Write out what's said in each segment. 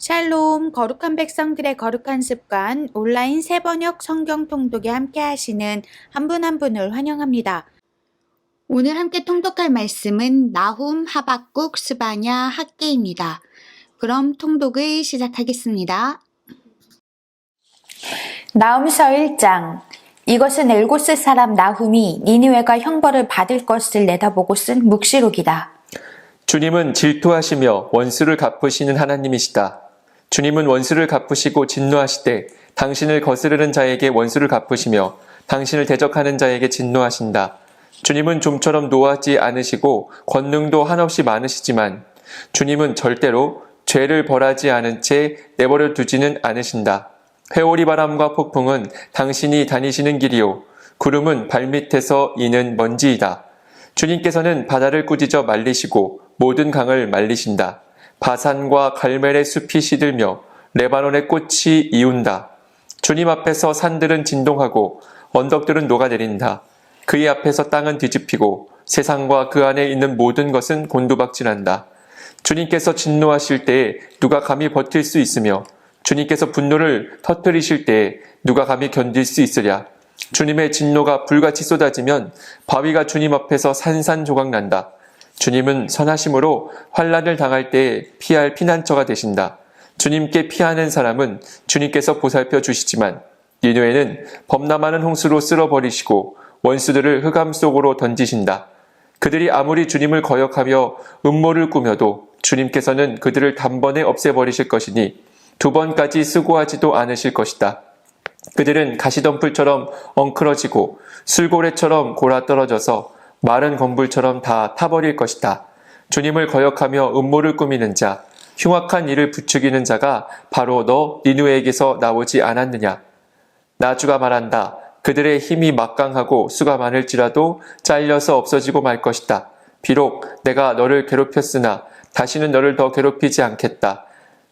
샬롬, 거룩한 백성들의 거룩한 습관, 온라인 새번역 성경 통독에 함께 하시는 한 분 한 분을 환영합니다. 오늘 함께 통독할 말씀은 나훔, 하박국, 스바냐, 학개입니다. 그럼 통독을 시작하겠습니다. 나훔서 1장. 이것은 엘고스 사람 나훔이 니느웨가 형벌을 받을 것을 내다보고 쓴 묵시록이다. 주님은 질투하시며 원수를 갚으시는 하나님이시다. 주님은 원수를 갚으시고 진노하시되 당신을 거스르는 자에게 원수를 갚으시며 당신을 대적하는 자에게 진노하신다. 주님은 좀처럼 노하지 않으시고 권능도 한없이 많으시지만 주님은 절대로 죄를 벌하지 않은 채 내버려 두지는 않으신다. 회오리 바람과 폭풍은 당신이 다니시는 길이요 구름은 발밑에서 이는 먼지이다. 주님께서는 바다를 꾸짖어 말리시고 모든 강을 말리신다. 바산과 갈멜의 숲이 시들며 레바논의 꽃이 이운다. 주님 앞에서 산들은 진동하고 언덕들은 녹아내린다. 그의 앞에서 땅은 뒤집히고 세상과 그 안에 있는 모든 것은 곤두박질한다. 주님께서 진노하실 때에 누가 감히 버틸 수 있으며 주님께서 분노를 터뜨리실 때에 누가 감히 견딜 수 있으랴. 주님의 진노가 불같이 쏟아지면 바위가 주님 앞에서 산산조각난다. 주님은 선하심으로 환난을 당할 때에 피할 피난처가 되신다. 주님께 피하는 사람은 주님께서 보살펴 주시지만 니느웨는 범람하는 홍수로 쓸어버리시고 원수들을 흑암 속으로 던지신다. 그들이 아무리 주님을 거역하며 음모를 꾸며도 주님께서는 그들을 단번에 없애버리실 것이니 두 번까지 수고하지도 않으실 것이다. 그들은 가시덤불처럼 엉클어지고 술고래처럼 골아떨어져서 마른 건불처럼 다 타버릴 것이다. 주님을 거역하며 음모를 꾸미는 자, 흉악한 일을 부추기는 자가 바로 너 니느웨에게서 나오지 않았느냐. 나 주가 말한다. 그들의 힘이 막강하고 수가 많을지라도 잘려서 없어지고 말 것이다. 비록 내가 너를 괴롭혔으나 다시는 너를 더 괴롭히지 않겠다.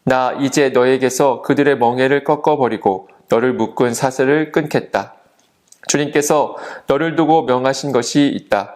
나 이제 너에게서 그들의 멍에를 꺾어버리고 너를 묶은 사슬을 끊겠다. 주님께서 너를 두고 명하신 것이 있다.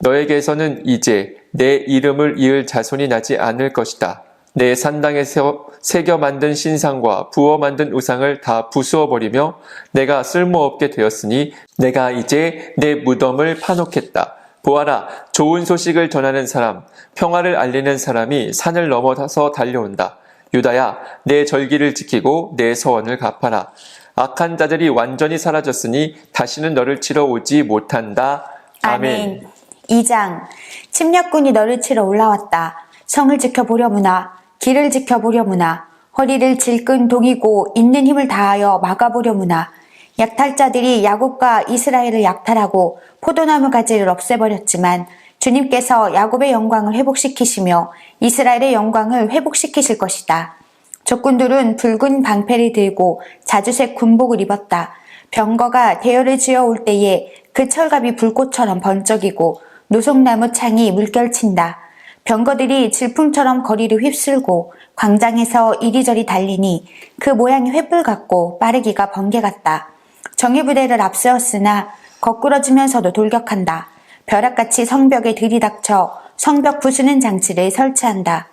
너에게서는 이제 내 이름을 이을 자손이 나지 않을 것이다. 내 산당에서 새겨 만든 신상과 부어 만든 우상을 다 부수어버리며 내가 쓸모없게 되었으니 내가 이제 내 무덤을 파놓겠다. 보아라, 좋은 소식을 전하는 사람, 평화를 알리는 사람이 산을 넘어서 달려온다. 유다야, 내 절기를 지키고 내 서원을 갚아라. 악한 자들이 완전히 사라졌으니 다시는 너를 치러 오지 못한다. 아멘. 2장. 침략군이 너를 치러 올라왔다. 성을 지켜보려무나 길을 지켜보려무나 허리를 질끈 동이고 있는 힘을 다하여 막아보려무나 약탈자들이 야곱과 이스라엘을 약탈하고 포도나무 가지를 없애버렸지만 주님께서 야곱의 영광을 회복시키시며 이스라엘의 영광을 회복시키실 것이다. 적군들은 붉은 방패를 들고 자주색 군복을 입었다. 병거가 대열을 지어올 때에 그 철갑이 불꽃처럼 번쩍이고 노송나무 창이 물결친다. 병거들이 질풍처럼 거리를 휩쓸고 광장에서 이리저리 달리니 그 모양이 횃불 같고 빠르기가 번개 같다. 정예부대를 앞세웠으나 거꾸러지면서도 돌격한다. 벼락같이 성벽에 들이닥쳐 성벽 부수는 장치를 설치한다.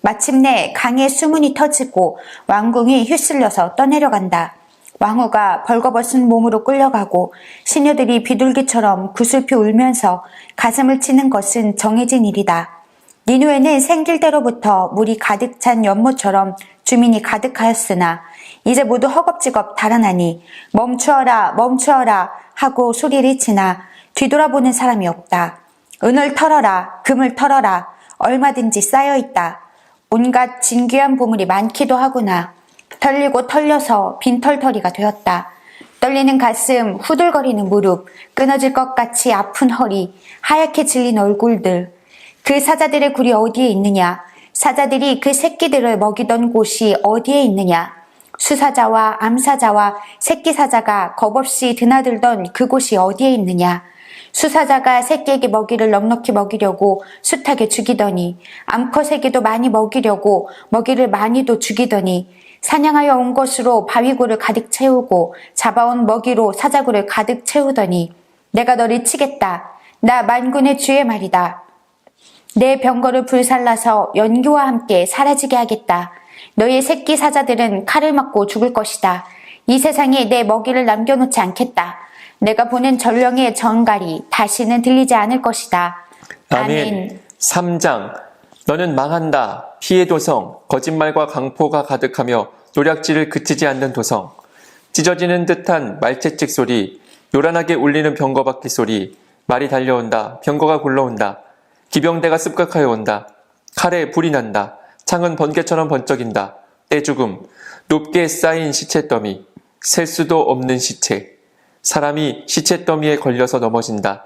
마침내 강의 수문이 터지고 왕궁이 휩쓸려서 떠내려간다. 왕후가 벌거벗은 몸으로 끌려가고 시녀들이 비둘기처럼 구슬피 울면서 가슴을 치는 것은 정해진 일이다. 니느웨는 생길 때로부터 물이 가득 찬 연못처럼 주민이 가득하였으나 이제 모두 허겁지겁 달아나니 멈추어라 멈추어라 하고 소리를 치나 뒤돌아보는 사람이 없다. 은을 털어라 금을 털어라 얼마든지 쌓여있다. 온갖 진귀한 보물이 많기도 하구나. 털리고 털려서 빈털터리가 되었다. 떨리는 가슴, 후들거리는 무릎, 끊어질 것 같이 아픈 허리, 하얗게 질린 얼굴들. 그 사자들의 굴이 어디에 있느냐? 사자들이 그 새끼들을 먹이던 곳이 어디에 있느냐? 수사자와 암사자와 새끼 사자가 겁없이 드나들던 그곳이 어디에 있느냐? 수사자가 새끼에게 먹이를 넉넉히 먹이려고 숱하게 죽이더니 암컷에게도 많이 먹이려고 먹이를 많이도 죽이더니 사냥하여 온 것으로 바위굴을 가득 채우고 잡아온 먹이로 사자굴을 가득 채우더니 내가 너를 치겠다. 나 만군의 주의 말이다. 내 병거를 불살라서 연기와 함께 사라지게 하겠다. 너의 새끼 사자들은 칼을 맞고 죽을 것이다. 이 세상에 내 먹이를 남겨놓지 않겠다. 내가 보낸 전령의 전갈이 다시는 들리지 않을 것이다. 아멘. 3장. 너는 망한다. 피해 도성. 거짓말과 강포가 가득하며 노략질을 그치지 않는 도성. 찢어지는 듯한 말채찍 소리. 요란하게 울리는 병거바퀴 소리. 말이 달려온다. 병거가 굴러온다. 기병대가 습격하여 온다. 칼에 불이 난다. 창은 번개처럼 번쩍인다. 떼죽음. 높게 쌓인 시체 더미. 셀 수도 없는 시체. 사람이 시체 더미에 걸려서 넘어진다.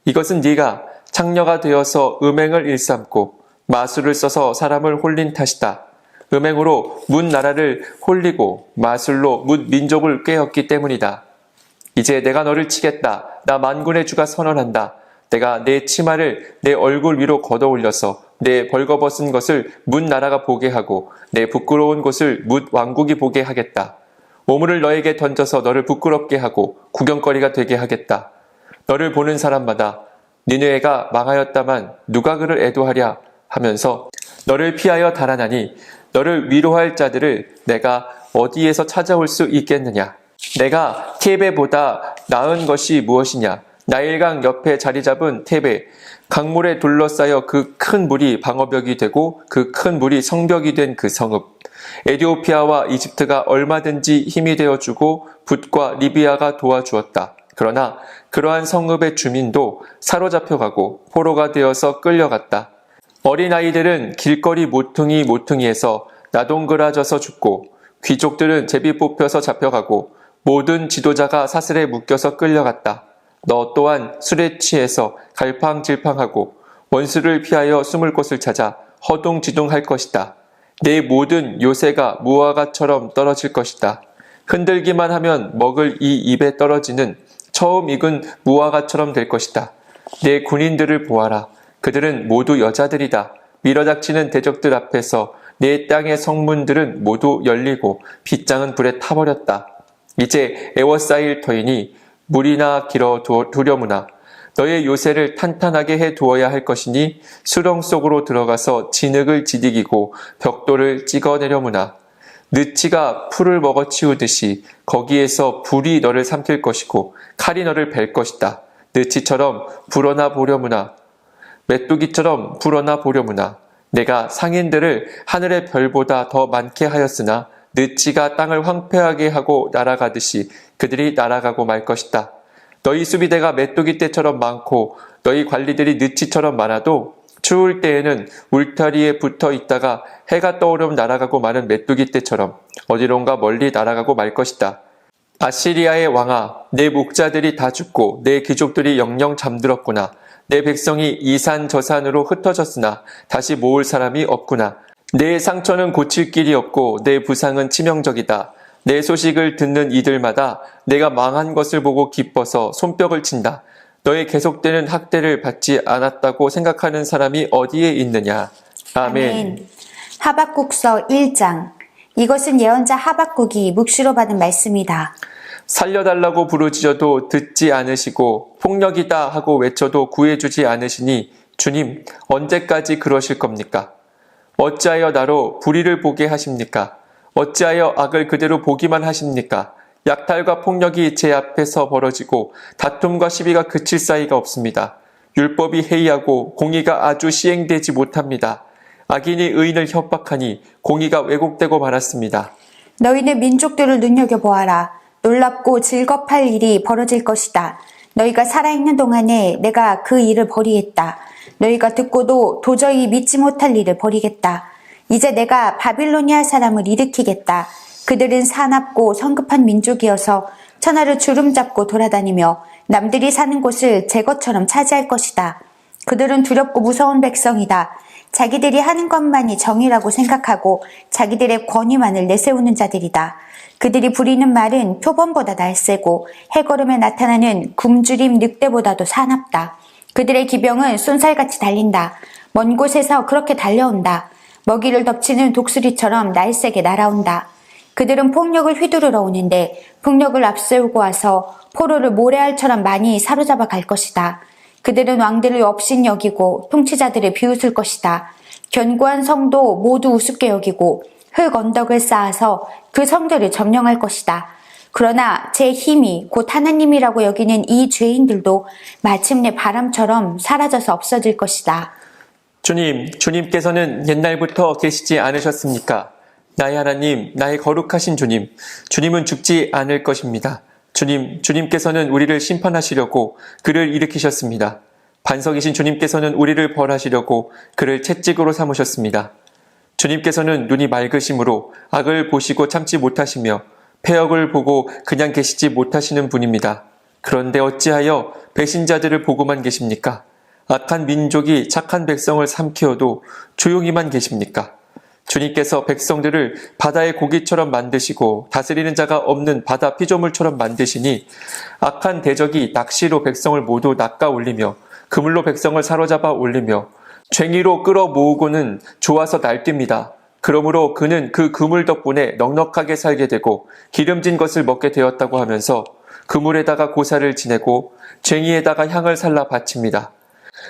이것은 네가 창녀가 되어서 음행을 일삼고 마술을 써서 사람을 홀린 탓이다. 음행으로 문 나라를 홀리고 마술로 문 민족을 꿰었기 때문이다. 이제 내가 너를 치겠다. 나 만군의 주가 선언한다. 내가 내 치마를 내 얼굴 위로 걷어 올려서 내 벌거벗은 것을 문 나라가 보게 하고 내 부끄러운 곳을 문 왕국이 보게 하겠다. 오물을 너에게 던져서 너를 부끄럽게 하고 구경거리가 되게 하겠다. 너를 보는 사람마다 니느웨가 망하였다만 누가 그를 애도하랴 하면서 너를 피하여 달아나니 너를 위로할 자들을 내가 어디에서 찾아올 수 있겠느냐. 내가 테베보다 나은 것이 무엇이냐. 나일강 옆에 자리 잡은 테베. 강물에 둘러싸여 그 큰 물이 방어벽이 되고 그 큰 물이 성벽이 된 그 성읍. 에디오피아와 이집트가 얼마든지 힘이 되어주고 붓과 리비아가 도와주었다. 그러나 그러한 성읍의 주민도 사로잡혀가고 포로가 되어서 끌려갔다. 어린아이들은 길거리 모퉁이에서 나동그라져서 죽고 귀족들은 제비 뽑혀서 잡혀가고 모든 지도자가 사슬에 묶여서 끌려갔다. 너 또한 술에 취해서 갈팡질팡하고 원수를 피하여 숨을 곳을 찾아 허둥지둥할 것이다. 내 모든 요새가 무화과처럼 떨어질 것이다. 흔들기만 하면 먹을 이 입에 떨어지는 처음 익은 무화과처럼 될 것이다. 내 군인들을 보아라. 그들은 모두 여자들이다. 밀어닥치는 대적들 앞에서 내 땅의 성문들은 모두 열리고 빗장은 불에 타버렸다. 이제 에워싸일 터이니 물이나 길어 두려무나 너의 요새를 탄탄하게 해 두어야 할 것이니 수렁 속으로 들어가서 진흙을 지디기고 벽돌을 찍어내려무나 느치가 풀을 먹어치우듯이 거기에서 불이 너를 삼킬 것이고 칼이 너를 벨 것이다. 느치처럼 불어나 보려무나 메뚜기처럼 불어나 보려무나 내가 상인들을 하늘의 별보다 더 많게 하였으나 느치가 땅을 황폐하게 하고 날아가듯이 그들이 날아가고 말 것이다. 너희 수비대가 메뚜기 떼처럼 많고 너희 관리들이 느치처럼 많아도 추울 때에는 울타리에 붙어 있다가 해가 떠오르면 날아가고 마는 메뚜기 떼처럼 어디론가 멀리 날아가고 말 것이다. 아시리아의 왕아, 내 목자들이 다 죽고 내 귀족들이 영영 잠들었구나. 내 백성이 이 산 저 산으로 흩어졌으나 다시 모을 사람이 없구나. 내 상처는 고칠 길이 없고 내 부상은 치명적이다. 내 소식을 듣는 이들마다 내가 망한 것을 보고 기뻐서 손뼉을 친다. 너의 계속되는 학대를 받지 않았다고 생각하는 사람이 어디에 있느냐. 아멘. 하박국서 1장. 이것은 예언자 하박국이 묵시로 받은 말씀이다. 살려달라고 부르짖어도 듣지 않으시고 폭력이다 하고 외쳐도 구해주지 않으시니 주님 언제까지 그러실 겁니까? 어찌하여 나로 불의를 보게 하십니까? 어찌하여 악을 그대로 보기만 하십니까? 약탈과 폭력이 제 앞에서 벌어지고 다툼과 시비가 그칠 사이가 없습니다. 율법이 해이하고 공의가 아주 시행되지 못합니다. 악인이 의인을 협박하니 공의가 왜곡되고 말았습니다. 너희는 민족들을 눈여겨보아라. 놀랍고 즐겁할 일이 벌어질 것이다. 너희가 살아있는 동안에 내가 그 일을 벌이겠다. 너희가 듣고도 도저히 믿지 못할 일을 벌이겠다. 이제 내가 바빌로니아 사람을 일으키겠다. 그들은 사납고 성급한 민족이어서 천하를 주름잡고 돌아다니며 남들이 사는 곳을 제 것처럼 차지할 것이다. 그들은 두렵고 무서운 백성이다. 자기들이 하는 것만이 정의라고 생각하고 자기들의 권위만을 내세우는 자들이다. 그들이 부리는 말은 표범보다 날쌔고 해걸음에 나타나는 굶주림 늑대보다도 사납다. 그들의 기병은 쏜살같이 달린다. 먼 곳에서 그렇게 달려온다. 먹이를 덮치는 독수리처럼 날쌔게 날아온다. 그들은 폭력을 휘두르러 오는데 폭력을 앞세우고 와서 포로를 모래알처럼 많이 사로잡아 갈 것이다. 그들은 왕들을 업신여기고 통치자들을 비웃을 것이다. 견고한 성도 모두 우습게 여기고 흙 언덕을 쌓아서 그 성들을 점령할 것이다. 그러나 제 힘이 곧 하나님이라고 여기는 이 죄인들도 마침내 바람처럼 사라져서 없어질 것이다. 주님께서는 옛날부터 계시지 않으셨습니까? 나의 하나님, 나의 거룩하신 주님, 주님은 죽지 않을 것입니다. 주님께서는 우리를 심판하시려고 그를 일으키셨습니다. 반석이신 주님께서는 우리를 벌하시려고 그를 채찍으로 삼으셨습니다. 주님께서는 눈이 맑으심으로 악을 보시고 참지 못하시며 패역을 보고 그냥 계시지 못하시는 분입니다. 그런데 어찌하여 배신자들을 보고만 계십니까? 악한 민족이 착한 백성을 삼키어도 조용히만 계십니까? 주님께서 백성들을 바다의 고기처럼 만드시고 다스리는 자가 없는 바다 피조물처럼 만드시니 악한 대적이 낚시로 백성을 모두 낚아 올리며 그물로 백성을 사로잡아 올리며 쟁이로 끌어모으고는 좋아서 날뜁니다. 그러므로 그는 그 그물 덕분에 넉넉하게 살게 되고 기름진 것을 먹게 되었다고 하면서 그물에다가 고사를 지내고 쟁이에다가 향을 살라 바칩니다.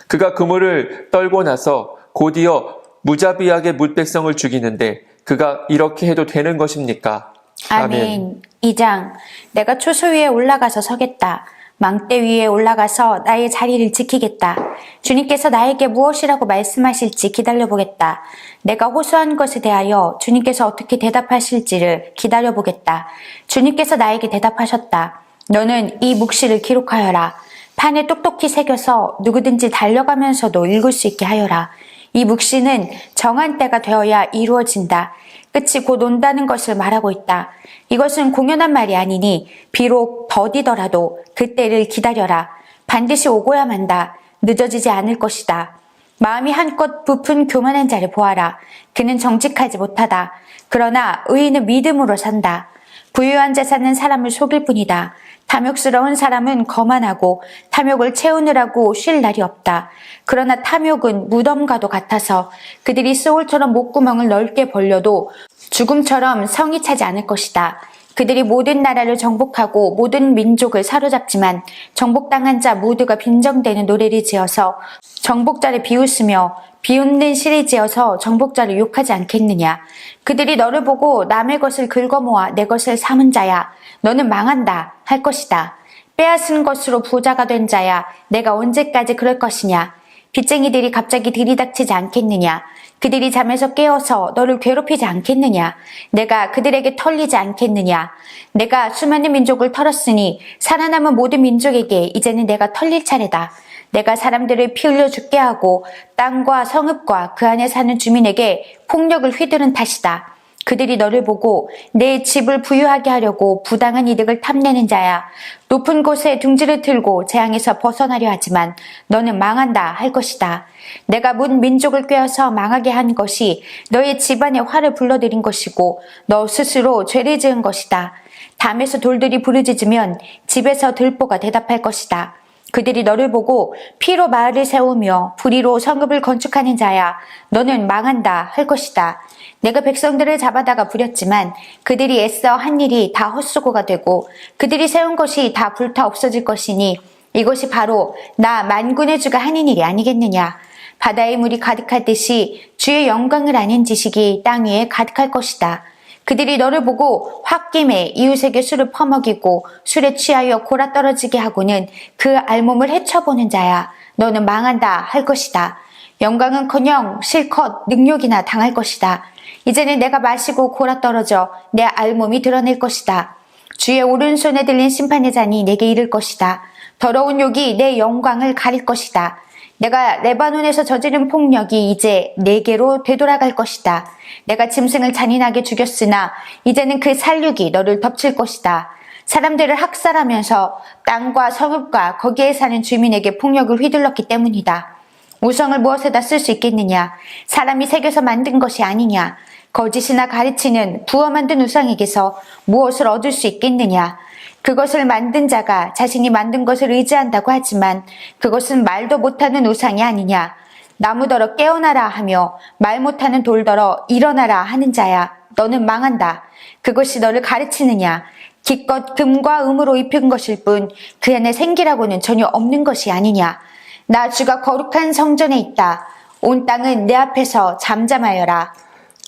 그가 그물을 떨고 나서 곧이어 무자비하게 뭇백성을 죽이는데 그가 이렇게 해도 되는 것입니까? 아멘. 2장. 내가 초소 위에 올라가서 서겠다. 망대 위에 올라가서 나의 자리를 지키겠다. 주님께서 나에게 무엇이라고 말씀하실지 기다려보겠다. 내가 호소한 것에 대하여 주님께서 어떻게 대답하실지를 기다려보겠다. 주님께서 나에게 대답하셨다. 너는 이 묵시를 기록하여라. 판에 똑똑히 새겨서 누구든지 달려가면서도 읽을 수 있게 하여라. 이 묵시는 정한 때가 되어야 이루어진다. 끝이 곧 온다는 것을 말하고 있다. 이것은 공연한 말이 아니니 비록 더디더라도 그때를 기다려라. 반드시 오고야 만다. 늦어지지 않을 것이다. 마음이 한껏 부푼 교만한 자를 보아라. 그는 정직하지 못하다. 그러나 의인은 믿음으로 산다. 부유한 자산은 사람을 속일 뿐이다. 탐욕스러운 사람은 거만하고 탐욕을 채우느라고 쉴 날이 없다. 그러나 탐욕은 무덤과도 같아서 그들이 소울처럼 목구멍을 넓게 벌려도 죽음처럼 성이 차지 않을 것이다. 그들이 모든 나라를 정복하고 모든 민족을 사로잡지만 정복당한 자 모두가 빈정대는 노래를 지어서 정복자를 비웃으며 비웃는 시를 지어서 정복자를 욕하지 않겠느냐. 그들이 너를 보고 남의 것을 긁어모아 내 것을 삼은 자야. 너는 망한다 할 것이다. 빼앗은 것으로 부자가 된 자야. 내가 언제까지 그럴 것이냐. 빚쟁이들이 갑자기 들이닥치지 않겠느냐. 그들이 잠에서 깨어서 너를 괴롭히지 않겠느냐. 내가 그들에게 털리지 않겠느냐. 내가 수많은 민족을 털었으니 살아남은 모든 민족에게 이제는 내가 털릴 차례다. 내가 사람들을 피 흘려 죽게 하고 땅과 성읍과 그 안에 사는 주민에게 폭력을 휘두른 탓이다. 그들이 너를 보고 내 집을 부유하게 하려고 부당한 이득을 탐내는 자야. 높은 곳에 둥지를 틀고 재앙에서 벗어나려 하지만 너는 망한다 할 것이다. 내가 문 민족을 꿰어서 망하게 한 것이 너의 집안에 화를 불러들인 것이고 너 스스로 죄를 지은 것이다. 담에서 돌들이 부르짖으면 집에서 들보가 대답할 것이다. 그들이 너를 보고 피로 마을을 세우며 불의로 성읍을 건축하는 자야. 너는 망한다 할 것이다. 내가 백성들을 잡아다가 부렸지만 그들이 애써 한 일이 다 헛수고가 되고 그들이 세운 것이 다 불타 없어질 것이니 이것이 바로 나 만군의 주가 하는 일이 아니겠느냐. 바다의 물이 가득하듯이 주의 영광을 아는 지식이 땅 위에 가득할 것이다. 그들이 너를 보고 홧김에 이웃에게 술을 퍼먹이고 술에 취하여 골아 떨어지게 하고는 그 알몸을 헤쳐보는 자야. 너는 망한다 할 것이다. 영광은커녕 실컷 능욕이나 당할 것이다. 이제는 내가 마시고 골아 떨어져 내 알몸이 드러낼 것이다. 주의 오른손에 들린 심판의 잔이 내게 이를 것이다. 더러운 욕이 내 영광을 가릴 것이다. 내가 레바논에서 저지른 폭력이 이제 내게로 되돌아갈 것이다. 내가 짐승을 잔인하게 죽였으나 이제는 그 살육이 너를 덮칠 것이다. 사람들을 학살하면서 땅과 성읍과 거기에 사는 주민에게 폭력을 휘둘렀기 때문이다. 우성을 무엇에다 쓸 수 있겠느냐? 사람이 새겨서 만든 것이 아니냐? 거짓이나 가르치는 부어 만든 우상에게서 무엇을 얻을 수 있겠느냐? 그것을 만든 자가 자신이 만든 것을 의지한다고 하지만 그것은 말도 못하는 우상이 아니냐. 나무더러 깨어나라 하며 말 못하는 돌더러 일어나라 하는 자야. 너는 망한다. 그것이 너를 가르치느냐. 기껏 금과 음으로 입힌 것일 뿐 그 안에 생기라고는 전혀 없는 것이 아니냐. 나 주가 거룩한 성전에 있다. 온 땅은 내 앞에서 잠잠하여라.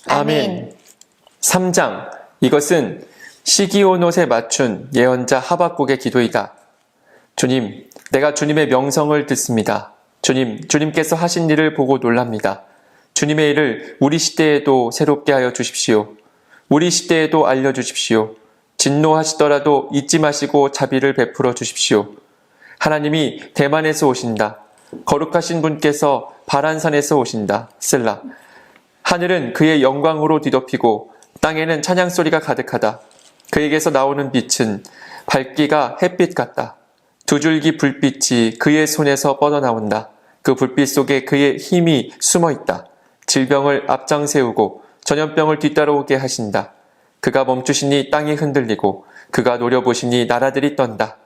아멘. 3장. 이것은 시기온옷에 맞춘 예언자 하박국의 기도이다. 주님, 내가 주님의 명성을 듣습니다. 주님께서 하신 일을 보고 놀랍니다. 주님의 일을 우리 시대에도 새롭게 하여 주십시오. 우리 시대에도 알려주십시오. 진노하시더라도 잊지 마시고 자비를 베풀어 주십시오. 하나님이 대만에서 오신다. 거룩하신 분께서 바란산에서 오신다. 셀라. 하늘은 그의 영광으로 뒤덮이고 땅에는 찬양소리가 가득하다. 그에게서 나오는 빛은 밝기가 햇빛 같다. 두 줄기 불빛이 그의 손에서 뻗어나온다. 그 불빛 속에 그의 힘이 숨어있다. 질병을 앞장세우고 전염병을 뒤따라오게 하신다. 그가 멈추시니 땅이 흔들리고 그가 노려보시니 나라들이 떤다.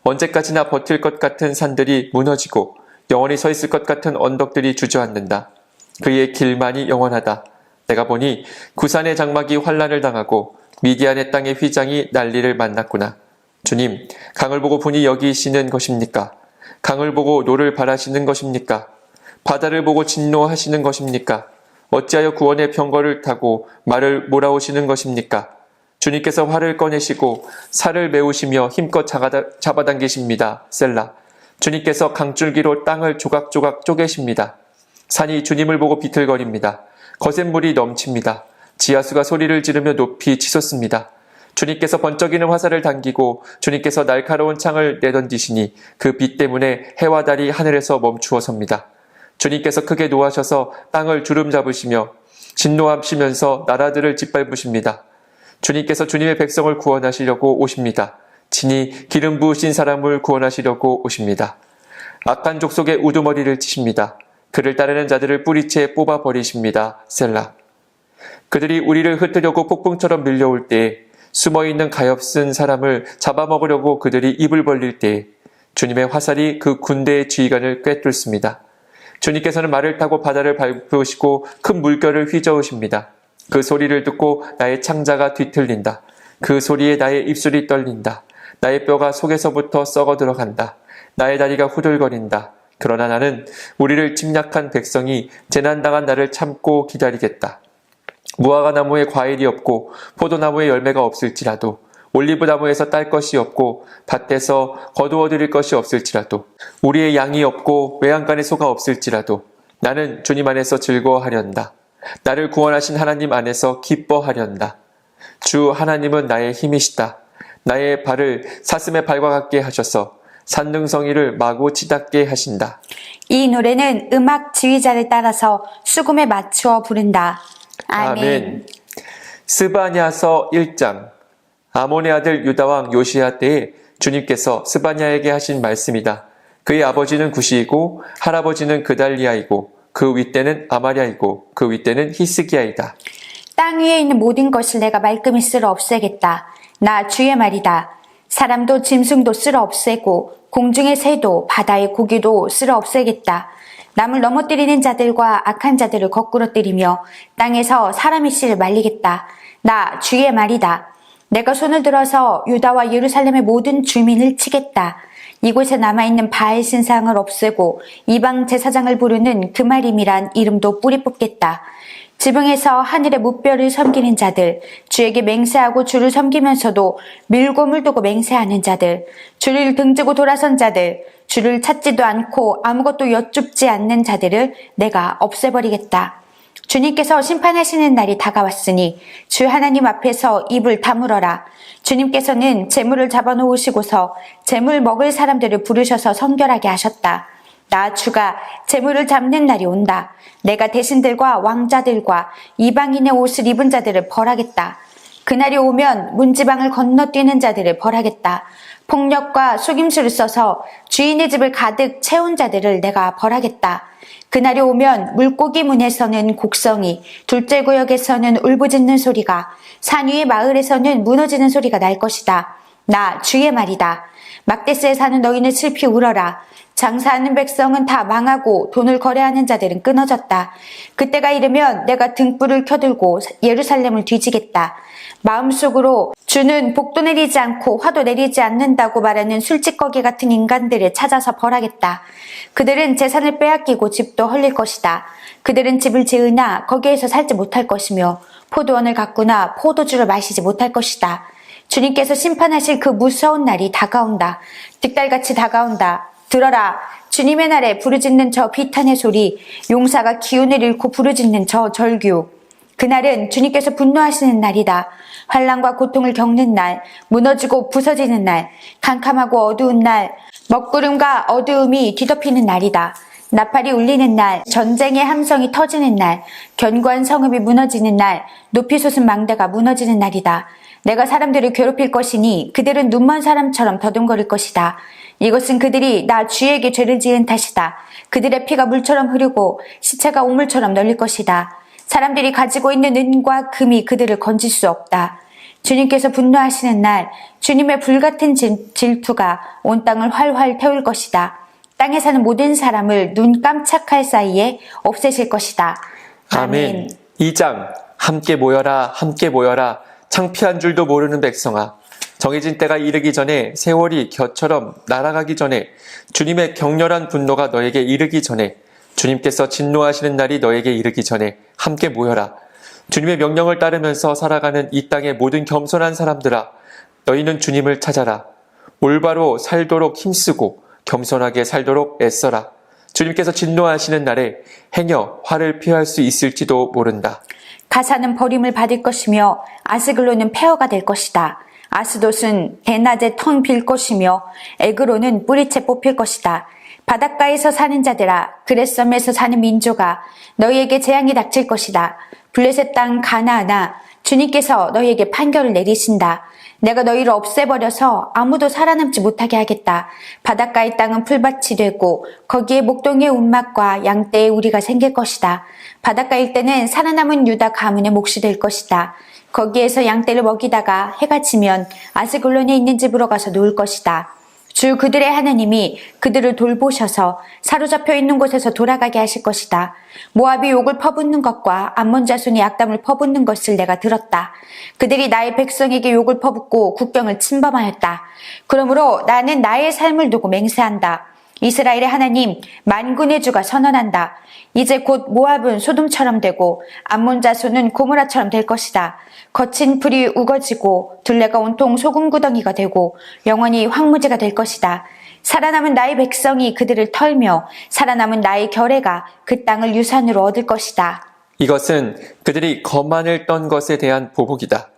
언제까지나 버틸 것 같은 산들이 무너지고 영원히 서 있을 것 같은 언덕들이 주저앉는다. 그의 길만이 영원하다. 내가 보니 구산의 장막이 환란을 당하고 미디안의 땅의 휘장이 난리를 만났구나. 주님, 강을 보고 분이 여기시는 것입니까? 강을 보고 노를 바라시는 것입니까? 바다를 보고 진노하시는 것입니까? 어찌하여 구원의 병거를 타고 말을 몰아오시는 것입니까? 주님께서 활을 꺼내시고 살을 메우시며 힘껏 잡아당기십니다. 셀라. 주님께서 강줄기로 땅을 조각조각 쪼개십니다. 산이 주님을 보고 비틀거립니다. 거센 물이 넘칩니다. 지하수가 소리를 지르며 높이 치솟습니다. 주님께서 번쩍이는 화살을 당기고 주님께서 날카로운 창을 내던지시니 그 빛 때문에 해와 달이 하늘에서 멈추어 섭니다. 주님께서 크게 노하셔서 땅을 주름 잡으시며 진노하시면서 나라들을 짓밟으십니다. 주님께서 주님의 백성을 구원하시려고 오십니다. 친히 기름 부으신 사람을 구원하시려고 오십니다. 악한 족속의 우두머리를 치십니다. 그를 따르는 자들을 뿌리채 뽑아버리십니다. 셀라. 그들이 우리를 흩으려고 폭풍처럼 밀려올 때에 숨어있는 가엾은 사람을 잡아먹으려고 그들이 입을 벌릴 때에 주님의 화살이 그 군대의 지휘관을 꿰뚫습니다. 주님께서는 말을 타고 바다를 밟으시고 큰 물결을 휘저으십니다. 그 소리를 듣고 나의 창자가 뒤틀린다. 그 소리에 나의 입술이 떨린다. 나의 뼈가 속에서부터 썩어 들어간다. 나의 다리가 후들거린다. 그러나 나는 우리를 침략한 백성이 재난당한 나를 참고 기다리겠다. 무화과 나무에 과일이 없고 포도나무에 열매가 없을지라도 올리브 나무에서 딸 것이 없고 밭에서 거두어 드릴 것이 없을지라도 우리의 양이 없고 외양간에 소가 없을지라도 나는 주님 안에서 즐거워하련다. 나를 구원하신 하나님 안에서 기뻐하련다. 주 하나님은 나의 힘이시다. 나의 발을 사슴의 발과 같게 하셔서 산능성이를 마구 치닫게 하신다. 이 노래는 음악 지휘자를 따라서 수금에 맞추어 부른다. 아멘. 스바냐서 1장. 아몬의 아들 유다왕 요시야 때에 주님께서 스바냐에게 하신 말씀이다. 그의 아버지는 구시이고 할아버지는 그달리아이고 그 윗대는 아마랴이고 그 윗대는 히스기야이다. 땅 위에 있는 모든 것을 내가 말끔히 쓸어 없애겠다. 나 주의 말이다. 사람도 짐승도 쓸어 없애고 공중의 새도 바다의 고기도 쓸어 없애겠다. 남을 넘어뜨리는 자들과 악한 자들을 거꾸로 때리며 땅에서 사람의 씨를 말리겠다. 나 주의 말이다. 내가 손을 들어서 유다와 예루살렘의 모든 주민을 치겠다. 이곳에 남아있는 바알 신상을 없애고 이방 제사장을 부르는 그마림이란 이름도 뿌리 뽑겠다. 지붕에서 하늘의 무뼈를 섬기는 자들, 주에게 맹세하고 주를 섬기면서도 밀고물 두고 맹세하는 자들, 주를 등지고 돌아선 자들, 주를 찾지도 않고 아무것도 여쭙지 않는 자들을 내가 없애버리겠다. 주님께서 심판하시는 날이 다가왔으니 주 하나님 앞에서 입을 다물어라. 주님께서는 재물을 잡아놓으시고서 재물 먹을 사람들을 부르셔서 성결하게 하셨다. 나 주가 재물을 잡는 날이 온다. 내가 대신들과 왕자들과 이방인의 옷을 입은 자들을 벌하겠다. 그날이 오면 문지방을 건너뛰는 자들을 벌하겠다. 폭력과 속임수를 써서 주인의 집을 가득 채운 자들을 내가 벌하겠다. 그날이 오면 물고기 문에서는 곡성이, 둘째 구역에서는 울부짖는 소리가, 산 위의 마을에서는 무너지는 소리가 날 것이다. 나 주의 말이다. 막대스에 사는 너희는 슬피 울어라. 장사하는 백성은 다 망하고 돈을 거래하는 자들은 끊어졌다. 그때가 이르면 내가 등불을 켜들고 예루살렘을 뒤지겠다. 마음속으로 주는 복도 내리지 않고 화도 내리지 않는다고 말하는 술찌꺼기 같은 인간들을 찾아서 벌하겠다. 그들은 재산을 빼앗기고 집도 헐릴 것이다. 그들은 집을 지으나 거기에서 살지 못할 것이며 포도원을 갔구나 포도주를 마시지 못할 것이다. 주님께서 심판하실 그 무서운 날이 다가온다. 득달같이 다가온다. 들어라. 주님의 날에 부르짖는 저 비탄의 소리, 용사가 기운을 잃고 부르짖는 저 절규. 그날은 주님께서 분노하시는 날이다. 환난과 고통을 겪는 날, 무너지고 부서지는 날, 캄캄하고 어두운 날, 먹구름과 어두움이 뒤덮이는 날이다. 나팔이 울리는 날, 전쟁의 함성이 터지는 날, 견고한 성읍이 무너지는 날, 높이 솟은 망대가 무너지는 날이다. 내가 사람들을 괴롭힐 것이니 그들은 눈먼 사람처럼 더듬거릴 것이다. 이것은 그들이 나 주에게 죄를 지은 탓이다. 그들의 피가 물처럼 흐르고 시체가 우물처럼 널릴 것이다. 사람들이 가지고 있는 은과 금이 그들을 건질 수 없다. 주님께서 분노하시는 날, 주님의 불같은 질투가 온 땅을 활활 태울 것이다. 땅에 사는 모든 사람을 눈 깜짝할 사이에 없애실 것이다. 아멘. 2장 함께 모여라 함께 모여라 창피한 줄도 모르는 백성아. 정해진 때가 이르기 전에 세월이 겨처럼 날아가기 전에 주님의 격렬한 분노가 너에게 이르기 전에 주님께서 진노하시는 날이 너에게 이르기 전에 함께 모여라. 주님의 명령을 따르면서 살아가는 이 땅의 모든 겸손한 사람들아, 너희는 주님을 찾아라. 올바로 살도록 힘쓰고 겸손하게 살도록 애써라. 주님께서 진노하시는 날에 행여 화를 피할 수 있을지도 모른다. 가사는 버림을 받을 것이며 아스글론은 폐허가 될 것이다. 아스돗은 대낮에 텅 빌 것이며 에그로는 뿌리채 뽑힐 것이다. 바닷가에서 사는 자들아, 그렛섬에서 사는 민족아, 너희에게 재앙이 닥칠 것이다. 블레셋 땅 가나안아, 주님께서 너희에게 판결을 내리신다. 내가 너희를 없애버려서 아무도 살아남지 못하게 하겠다. 바닷가의 땅은 풀밭이 되고 거기에 목동의 운막과 양떼의 우리가 생길 것이다. 바닷가 일대는 살아남은 유다 가문의 몫이 될 것이다. 거기에서 양떼를 먹이다가 해가 지면 아스글론에 있는 집으로 가서 누울 것이다. 주 그들의 하나님이 그들을 돌보셔서 사로잡혀 있는 곳에서 돌아가게 하실 것이다. 모압이 욕을 퍼붓는 것과 암몬 자손이 악담을 퍼붓는 것을 내가 들었다. 그들이 나의 백성에게 욕을 퍼붓고 국경을 침범하였다. 그러므로 나는 나의 삶을 두고 맹세한다. 이스라엘의 하나님 만군의 주가 선언한다. 이제 곧 모압은 소돔처럼 되고 암몬 자손은 고모라처럼 될 것이다. 거친 풀이 우거지고 둘레가 온통 소금구덩이가 되고 영원히 황무지가 될 것이다. 살아남은 나의 백성이 그들을 털며 살아남은 나의 결애가 그 땅을 유산으로 얻을 것이다. 이것은 그들이 거만을 떤 것에 대한 보복이다.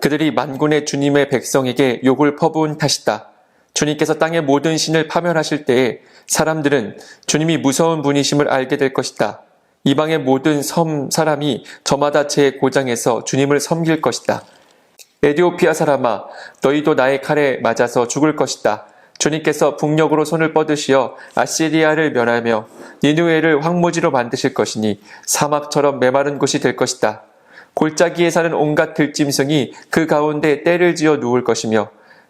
그들이 만군의 주님의 백성에게 욕을 퍼부은 탓이다. 주님께서 땅의 모든 신을 파멸하실 때에 사람들은 주님이 무서운 분이심을 알게 될 것이다. 이방의 모든 섬 사람이 저마다 제 고장에서 주님을 섬길 것이다. 에디오피아 사람아, 너희도 나의 칼에 맞아서 죽을 것이다. 주님께서 북녘으로 손을 뻗으시어 아시리아를 멸하며 니누에를 황무지로 만드실 것이니 사막처럼 메마른 곳이 될 것이다. 골짜기에 사는 온갖 들짐승이 그 가운데 떼를 지어 누울 것이며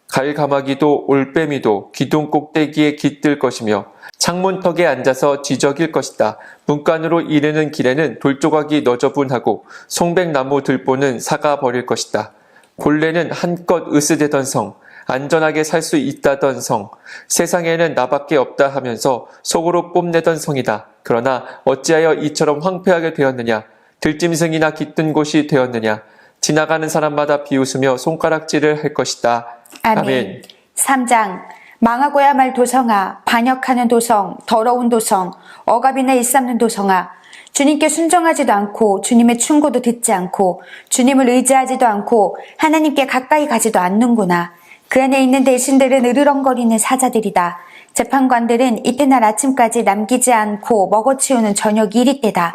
갈가마귀도 올빼미도 기둥 꼭대기에 깃들 것이며 창문턱에 앉아서 지저길 것이다. 문간으로 이르는 길에는 돌조각이 너저분하고 송백나무 들보는 사가 버릴 것이다. 골레는 한껏 으스대던 성, 안전하게 살 수 있다던 성, 세상에는 나밖에 없다 하면서 속으로 뽐내던 성이다. 그러나 어찌하여 이처럼 황폐하게 되었느냐? 들짐승이나 깃든 곳이 되었느냐? 지나가는 사람마다 비웃으며 손가락질을 할 것이다. 아멘. 3장. 망하고야 말 도성아, 반역하는 도성, 더러운 도성, 억압이나 일삼는 도성아, 주님께 순종하지도 않고 주님의 충고도 듣지 않고 주님을 의지하지도 않고 하나님께 가까이 가지도 않는구나. 그 안에 있는 대신들은 으르렁거리는 사자들이다. 재판관들은 이튿날 아침까지 남기지 않고 먹어치우는 저녁 이리 때다.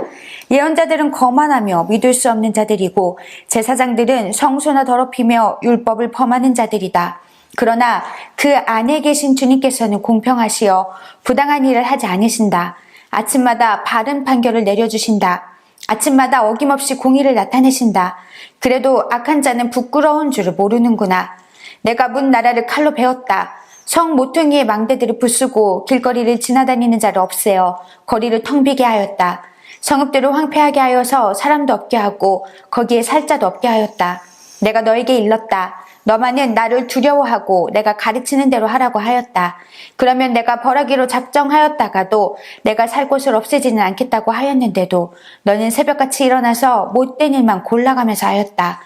예언자들은 거만하며 믿을 수 없는 자들이고 제사장들은 성소나 더럽히며 율법을 범하는 자들이다. 그러나 그 안에 계신 주님께서는 공평하시어 부당한 일을 하지 않으신다. 아침마다 바른 판결을 내려주신다. 아침마다 어김없이 공의를 나타내신다. 그래도 악한 자는 부끄러운 줄을 모르는구나. 내가 문 나라를 칼로 베었다. 성 모퉁이의 망대들을 부수고 길거리를 지나다니는 자를 없애어 거리를 텅 비게 하였다. 성읍들을 황폐하게 하여서 사람도 없게 하고 거기에 살 자도 없게 하였다. 내가 너에게 일렀다. 너만은 나를 두려워하고 내가 가르치는 대로 하라고 하였다. 그러면 내가 벌하기로 작정하였다가도 내가 살 곳을 없애지는 않겠다고 하였는데도 너는 새벽같이 일어나서 못된 일만 골라가면서 하였다.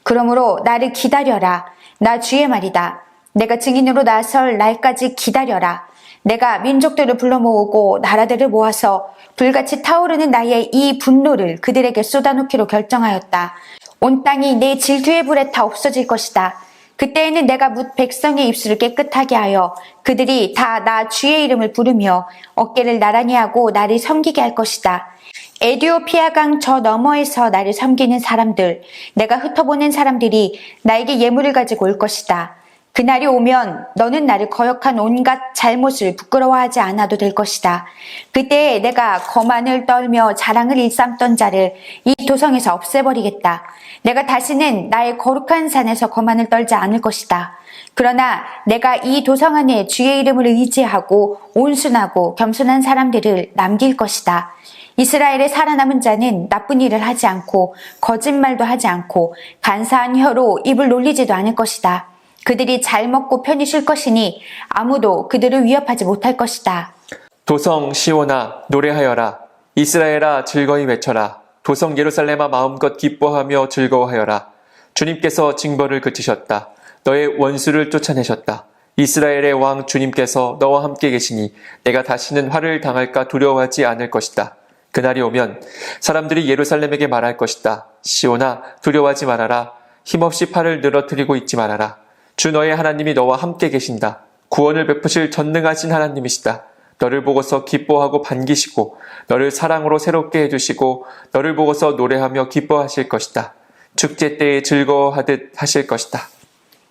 그러므로 나를 기다려라. 나 주의 말이다. 내가 증인으로 나설 날까지 기다려라. 내가 민족들을 불러 모으고 나라들을 모아서 불같이 타오르는 나의 이 분노를 그들에게 쏟아놓기로 결정하였다. 온 땅이 내 질투의 불에 다 없어질 것이다. 그때에는 내가 뭇 백성의 입술을 깨끗하게 하여 그들이 다 나 주의 이름을 부르며 어깨를 나란히 하고 나를 섬기게 할 것이다. 에디오피아 강 저 너머에서 나를 섬기는 사람들, 내가 흩어보낸 사람들이 나에게 예물을 가지고 올 것이다. 그날이 오면 너는 나를 거역한 온갖 잘못을 부끄러워하지 않아도 될 것이다. 그때 내가 거만을 떨며 자랑을 일삼던 자를 이 도성에서 없애버리겠다. 내가 다시는 나의 거룩한 산에서 거만을 떨지 않을 것이다. 그러나 내가 이 도성 안에 주의 이름을 의지하고 온순하고 겸손한 사람들을 남길 것이다. 이스라엘의 살아남은 자는 나쁜 일을 하지 않고 거짓말도 하지 않고 간사한 혀로 입을 놀리지도 않을 것이다. 그들이 잘 먹고 편히 쉴 것이니 아무도 그들을 위협하지 못할 것이다. 도성 시온아 노래하여라. 이스라엘아 즐거이 외쳐라. 도성 예루살렘아 마음껏 기뻐하며 즐거워하여라. 주님께서 징벌을 그치셨다. 너의 원수를 쫓아내셨다. 이스라엘의 왕 주님께서 너와 함께 계시니 내가 다시는 화를 당할까 두려워하지 않을 것이다. 그날이 오면 사람들이 예루살렘에게 말할 것이다. 시온아 두려워하지 말아라. 힘없이 팔을 늘어뜨리고 있지 말아라. 주 너의 하나님이 너와 함께 계신다. 구원을 베푸실 전능하신 하나님이시다. 너를 보고서 기뻐하고 반기시고 너를 사랑으로 새롭게 해주시고 너를 보고서 노래하며 기뻐하실 것이다. 축제 때에 즐거워하듯 하실 것이다.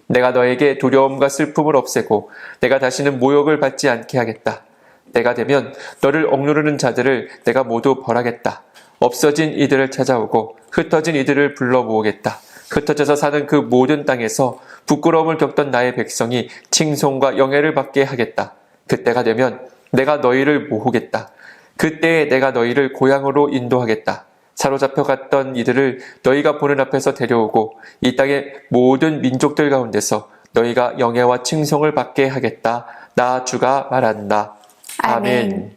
내가 너에게 두려움과 슬픔을 없애고 내가 다시는 모욕을 받지 않게 하겠다. 때가 되면 너를 억누르는 자들을 내가 모두 벌하겠다. 없어진 이들을 찾아오고 흩어진 이들을 불러 모으겠다. 흩어져서 사는 그 모든 땅에서 부끄러움을 겪던 나의 백성이 칭송과 영예를 받게 하겠다. 그때가 되면 내가 너희를 모으겠다. 그때에 내가 너희를 고향으로 인도하겠다. 사로잡혀 갔던 이들을 너희가 보는 앞에서 데려오고 이 땅의 모든 민족들 가운데서 너희가 영예와 칭송을 받게 하겠다. 나 주가 말한다. 아멘.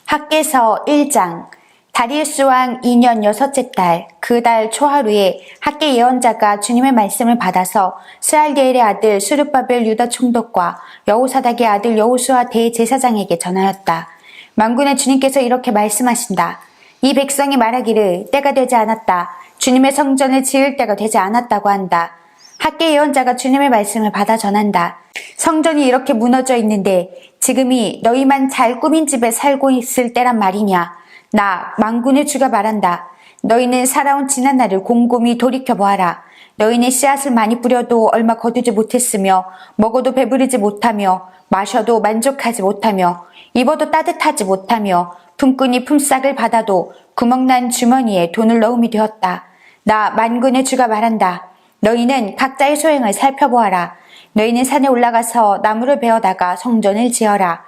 학개서 1장. 다리우스 왕 2년 6째 달, 그 달 초하루에 학개 예언자가 주님의 말씀을 받아서 스알디엘의 아들 스룹바벨 유다 총독과 여호사닥의 아들 여호수아 대제사장에게 전하였다. 만군의 주님께서 이렇게 말씀하신다. 이 백성이 말하기를 때가 되지 않았다. 주님의 성전을 지을 때가 되지 않았다고 한다. 학개 예언자가 주님의 말씀을 받아 전한다. 성전이 이렇게 무너져 있는데 지금이 너희만 잘 꾸민 집에 살고 있을 때란 말이냐. 나 만군의 주가 말한다. 너희는 살아온 지난 날을 곰곰이 돌이켜보아라. 너희는 씨앗을 많이 뿌려도 얼마 거두지 못했으며 먹어도 배부르지 못하며 마셔도 만족하지 못하며 입어도 따뜻하지 못하며 품꾼이 품삯을 받아도 구멍난 주머니에 돈을 넣음이 되었다. 나 만군의 주가 말한다. 너희는 각자의 소행을 살펴보아라. 너희는 산에 올라가서 나무를 베어다가 성전을 지어라.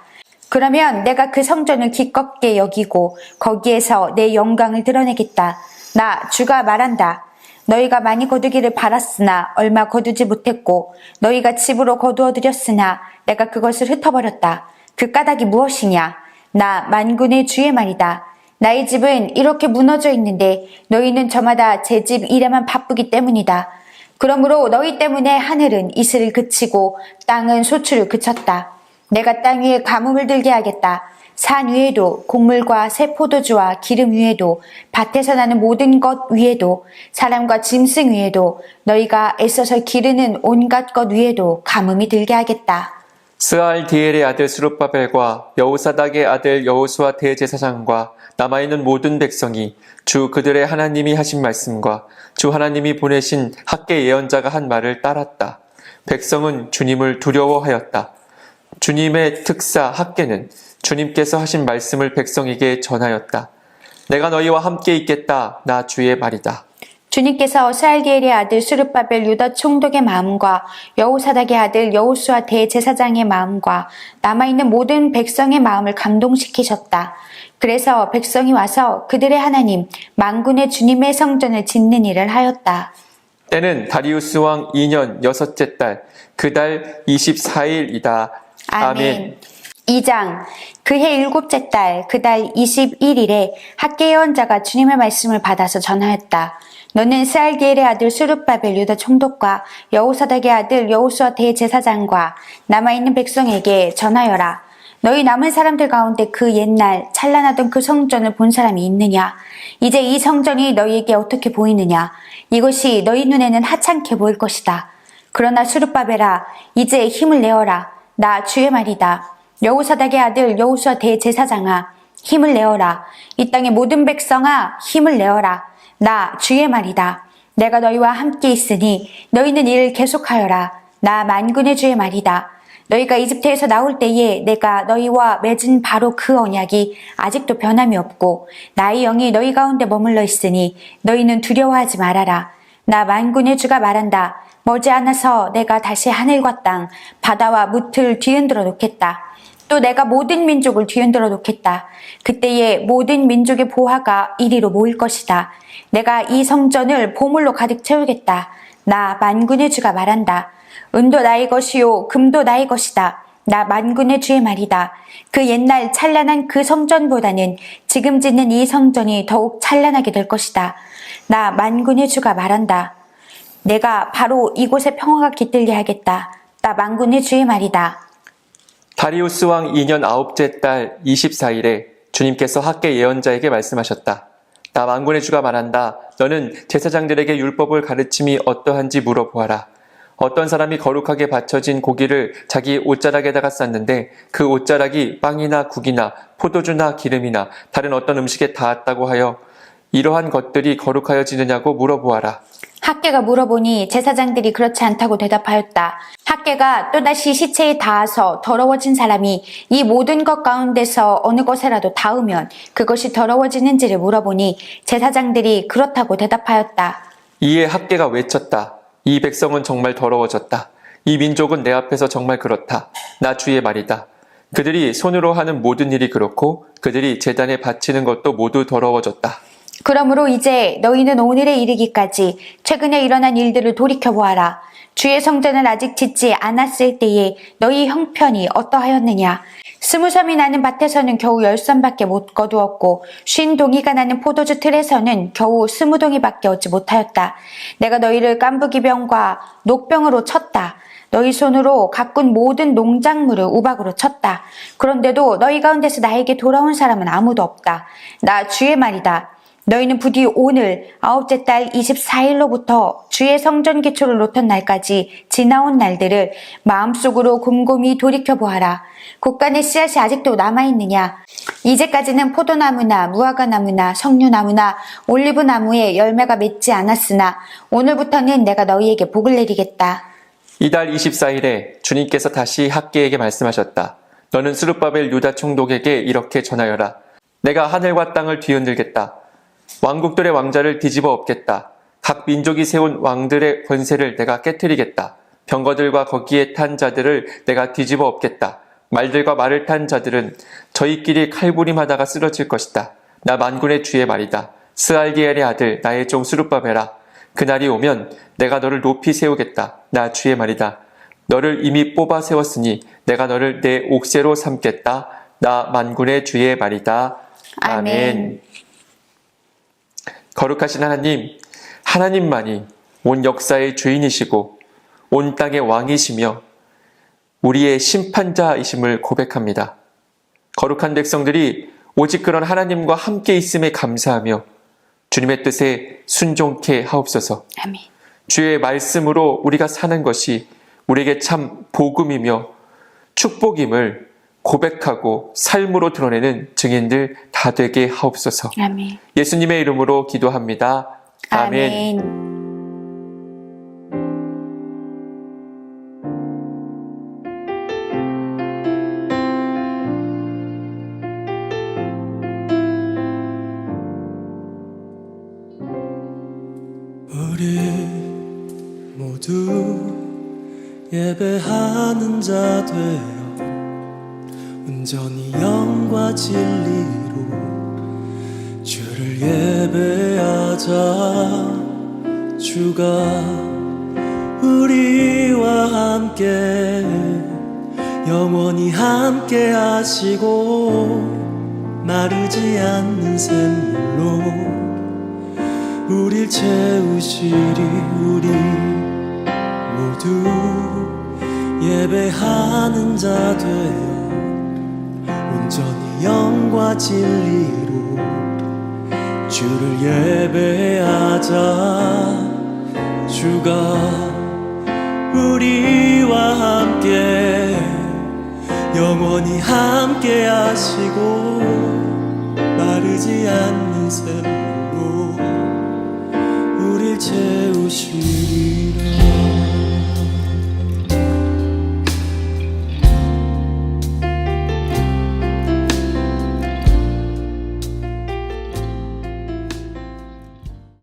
그러면 내가 그 성전을 기껍게 여기고 거기에서 내 영광을 드러내겠다. 나 주가 말한다. 너희가 많이 거두기를 바랐으나 얼마 거두지 못했고 너희가 집으로 거두어들였으나 내가 그것을 흩어버렸다. 그 까닭이 무엇이냐? 나 만군의 주의 말이다. 나의 집은 이렇게 무너져 있는데 너희는 저마다 제 집 일에만 바쁘기 때문이다. 그러므로 너희 때문에 하늘은 이슬을 그치고 땅은 소출을 그쳤다. 내가 땅 위에 가뭄을 들게 하겠다. 산 위에도 곡물과 새 포도주와 기름 위에도 밭에서 나는 모든 것 위에도 사람과 짐승 위에도 너희가 애써서 기르는 온갖 것 위에도 가뭄이 들게 하겠다. 스알디엘의 아들 스룹바벨과 여호사닥의 아들 여호수아 대제사장과 남아있는 모든 백성이 주 그들의 하나님이 하신 말씀과 주 하나님이 보내신 학개 예언자가 한 말을 따랐다. 백성은 주님을 두려워하였다. 주님의 특사 학개는 주님께서 하신 말씀을 백성에게 전하였다. 내가 너희와 함께 있겠다. 나 주의 말이다. 주님께서 스알디엘의 아들 스룹바벨 유다 총독의 마음과 여호사닥의 아들 여호수아 대제사장의 마음과 남아있는 모든 백성의 마음을 감동시키셨다. 그래서 백성이 와서 그들의 하나님 만군의 주님의 성전을 짓는 일을 하였다. 때는 다리우스 왕 2년 여섯째 달, 그 달 24일이다. 아멘. 2장 그해 일곱째 달 그 달 21일에 학계 예언자가 주님의 말씀을 받아서 전하였다. 너는 스알디엘의 아들 스룹바벨 유다 총독과 여호사닥의 아들 여호수아 대제사장과 남아있는 백성에게 전하여라. 너희 남은 사람들 가운데 그 옛날 찬란하던 그 성전을 본 사람이 있느냐? 이제 이 성전이 너희에게 어떻게 보이느냐? 이것이 너희 눈에는 하찮게 보일 것이다. 그러나 스룹바벨아, 이제 힘을 내어라. 나 주의 말이다. 여호사닥의 아들 여호수아 대제사장아, 힘을 내어라. 이 땅의 모든 백성아, 힘을 내어라. 나 주의 말이다. 내가 너희와 함께 있으니 너희는 이를 계속하여라. 나 만군의 주의 말이다. 너희가 이집트에서 나올 때에 내가 너희와 맺은 바로 그 언약이 아직도 변함이 없고 나의 영이 너희 가운데 머물러 있으니 너희는 두려워하지 말아라. 나 만군의 주가 말한다. 머지않아서 내가 다시 하늘과 땅, 바다와 무틀 뒤흔들어 놓겠다. 또 내가 모든 민족을 뒤흔들어 놓겠다. 그때에 모든 민족의 보화가 이리로 모일 것이다. 내가 이 성전을 보물로 가득 채우겠다. 나 만군의 주가 말한다. 은도 나의 것이요 금도 나의 것이다. 나 만군의 주의 말이다. 그 옛날 찬란한 그 성전보다는 지금 짓는 이 성전이 더욱 찬란하게 될 것이다. 나 만군의 주가 말한다. 내가 바로 이곳에 평화가 깃들게 하겠다. 나 만군의 주의 말이다. 다리우스 왕 2년 9째 달 24일에 주님께서 학계 예언자에게 말씀하셨다. 나 만군의 주가 말한다. 너는 제사장들에게 율법을 가르침이 어떠한지 물어보아라. 어떤 사람이 거룩하게 바쳐진 고기를 자기 옷자락에다가 쌌는데 그 옷자락이 빵이나 국이나 포도주나 기름이나 다른 어떤 음식에 닿았다고 하여 이러한 것들이 거룩하여지느냐고 물어보아라. 학계가 물어보니 제사장들이 그렇지 않다고 대답하였다. 학계가 또다시 시체에 닿아서 더러워진 사람이 이 모든 것 가운데서 어느 것에라도 닿으면 그것이 더러워지는지를 물어보니 제사장들이 그렇다고 대답하였다. 이에 학계가 외쳤다. 이 백성은 정말 더러워졌다. 이 민족은 내 앞에서 정말 그렇다. 나 주의 말이다. 그들이 손으로 하는 모든 일이 그렇고 그들이 제단에 바치는 것도 모두 더러워졌다. 그러므로 이제 너희는 오늘에 이르기까지 최근에 일어난 일들을 돌이켜보아라. 주의 성전을 아직 짓지 않았을 때에 너희 형편이 어떠하였느냐. 20섬이 나는 밭에서는 겨우 10섬밖에 못 거두었고 50동이가 나는 포도주 틀에서는 겨우 20동이밖에 얻지 못하였다. 내가 너희를 깐부기병과 녹병으로 쳤다. 너희 손으로 가꾼 모든 농작물을 우박으로 쳤다. 그런데도 너희 가운데서 나에게 돌아온 사람은 아무도 없다. 나 주의 말이다. 너희는 부디 오늘 9째 달 24일로부터 주의 성전 기초를 놓던 날까지 지나온 날들을 마음속으로 곰곰이 돌이켜보아라. 곡간의 씨앗이 아직도 남아있느냐? 이제까지는 포도나무나 무화과나무나 석류나무나 올리브나무에 열매가 맺지 않았으나 오늘부터는 내가 너희에게 복을 내리겠다. 이달 24일에 주님께서 다시 학계에게 말씀하셨다. 너는 스룹바벨 유다 총독에게 이렇게 전하여라. 내가 하늘과 땅을 뒤흔들겠다. 왕국들의 왕자를 뒤집어 엎겠다. 각 민족이 세운 왕들의 권세를 내가 깨트리겠다. 병거들과 거기에 탄 자들을 내가 뒤집어 엎겠다. 말들과 말을 탄 자들은 저희끼리 칼부림하다가 쓰러질 것이다. 나 만군의 주의 말이다. 스알디엘의 아들 나의 종 스룹바벨아. 그날이 오면 내가 너를 높이 세우겠다. 나 주의 말이다. 너를 이미 뽑아 세웠으니 내가 너를 내 옥새로 삼겠다. 나 만군의 주의 말이다. 아멘. 거룩하신 하나님, 하나님만이 온 역사의 주인이시고 온 땅의 왕이시며 우리의 심판자이심을 고백합니다. 거룩한 백성들이 오직 그런 하나님과 함께 있음에 감사하며 주님의 뜻에 순종케 하옵소서. 아멘. 주의 말씀으로 우리가 사는 것이 우리에게 참 복음이며 축복임을 고백하고 삶으로 드러내는 증인들 다 되게 하옵소서. 아멘. 예수님의 이름으로 기도합니다. 아멘. 아멘. 우리 모두 예배하는 자 되어 온전히 영과 진리로 주를 예배하자. 주가 우리와 함께 영원히 함께 하시고 마르지 않는 샘물로 우릴 채우시리. 우리 모두 예배하는 자 되어 온전히 영과 진리로 주를 예배하자. 주가 우리와 함께 영원히 함께 하시고 마르지 않는 샘물로 우릴 채우시리라.